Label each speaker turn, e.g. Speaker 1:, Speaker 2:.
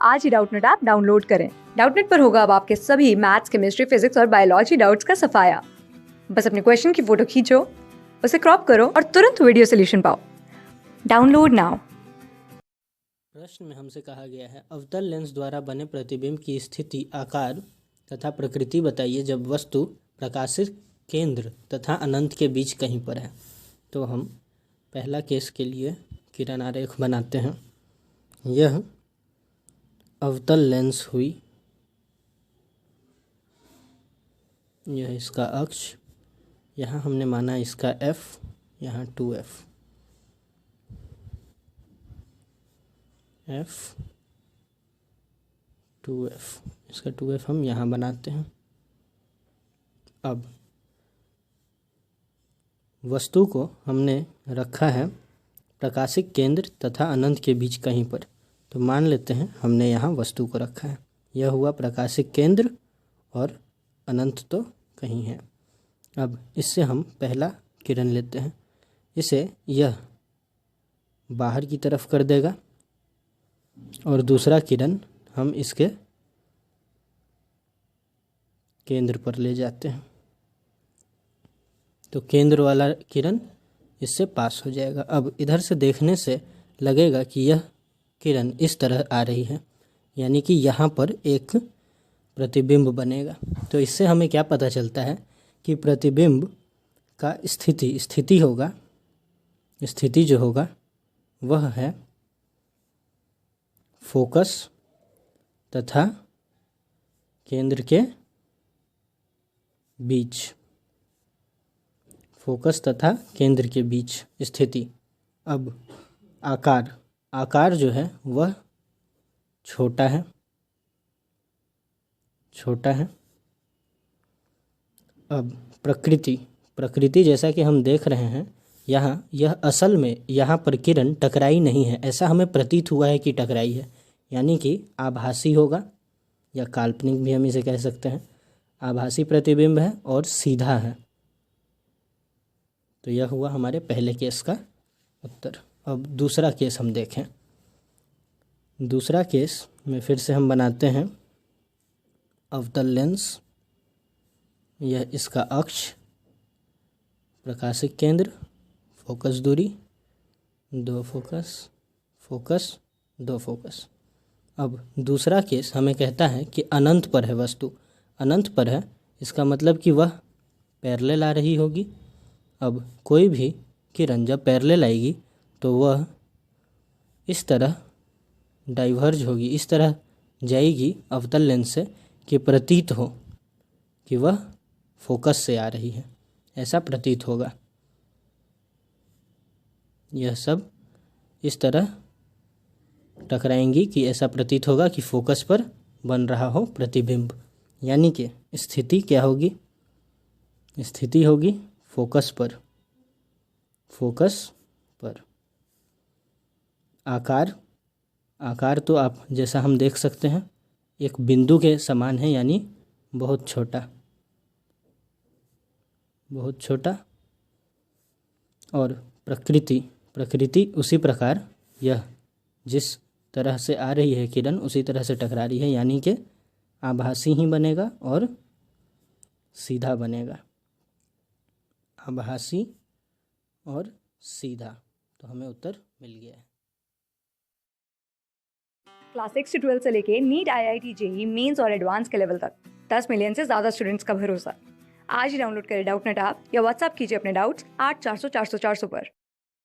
Speaker 1: आज ही Doubtnut app download करें। Doubtnut पर होगा अब आपके सभी मैथ्स, केमिस्ट्री, फिजिक्स और बायोलॉजी डाउट्स का सफाया। बस अपने क्वेश्चन की फोटो खींचो, उसे क्रॉप करो और तुरंत वीडियो सोल्यूशन पाओ। Download now.
Speaker 2: प्रश्न में हमसे कहा गया है, अवतल लेंस द्वारा बने प्रतिबिंब की स्थिति, आकार तथा प्रकृति बताइए जब वस्तु प्रकाशित केंद्र तथा अनंत के बीच कहीं पर है। तो हम पहला केस के लिए किरण आरेख बनाते हैं। यह अवतल लेंस हुई, यह इसका अक्ष, यहाँ हमने माना इसका F, यहाँ 2F, F 2F, इसका 2F हम यहाँ बनाते हैं। अब वस्तु को हमने रखा है प्रकाशिक केंद्र तथा अनंत के बीच कहीं पर। तो मान लेते हैं हमने यहाँ वस्तु को रखा है, यह हुआ प्रकाशिक केंद्र और अनंत तो कहीं है। अब इससे हम पहला किरण लेते हैं, इसे यह बाहर की तरफ कर देगा और दूसरा किरण हम इसके केंद्र पर ले जाते हैं। तो केंद्र वाला किरण इससे पास हो जाएगा। अब इधर से देखने से लगेगा कि यह किरण इस तरह आ रही है, यानी कि यहाँ पर एक प्रतिबिंब बनेगा। तो इससे हमें क्या पता चलता है कि प्रतिबिंब का स्थिति होगा, स्थिति जो होगा वह है फोकस तथा केंद्र के बीच, फोकस तथा केंद्र के बीच स्थिति। अब आकार जो है वह छोटा है, अब प्रकृति जैसा कि हम देख रहे हैं, यहाँ यह असल में यहाँ पर किरण टकराई नहीं है, ऐसा हमें प्रतीत हुआ है कि टकराई है, यानी कि आभासी होगा या काल्पनिक भी हम इसे कह सकते हैं। आभासी प्रतिबिंब है और सीधा है। तो यह हुआ हमारे पहले केस का उत्तर। अब दूसरा केस हम देखें। दूसरा केस में फिर से हम बनाते हैं अवतल लेंस, यह इसका अक्ष, प्रकाशिक केंद्र, फोकस दूरी, दो फोकस, दो फोकस। अब दूसरा केस हमें कहता है कि अनंत पर है वस्तु, अनंत पर है, इसका मतलब कि वह पैरेलल आ रही होगी। अब कोई भी किरण जब पैरेलल आएगी तो वह इस तरह डाइवर्ज होगी, इस तरह जाएगी अवतल लेंस से कि प्रतीत हो कि वह फोकस से आ रही है, ऐसा प्रतीत होगा। यह सब इस तरह टकराएंगी कि ऐसा प्रतीत होगा कि फोकस पर बन रहा हो प्रतिबिंब, यानी कि स्थिति क्या होगी? स्थिति होगी फोकस पर। आकार तो आप जैसा हम देख सकते हैं एक बिंदु के समान है, यानी बहुत छोटा। और प्रकृति उसी प्रकार, यह जिस तरह से आ रही है किरण उसी तरह से टकरा रही है, यानी कि आभासी ही बनेगा और सीधा बनेगा, आभासी और सीधा। तो हमें उत्तर मिल गया है।
Speaker 1: क्लास 6 से 12 से लेके नीट, IIT, JEE मेंस और एडवांस के लेवल तक 10 मिलियन से ज्यादा स्टूडेंट्स का भरोसा। आज ही डाउनलोड करें डाउटनेट ऐप या व्हाट्सएप कीजिए अपने डाउट्स 8400 400 400 पर।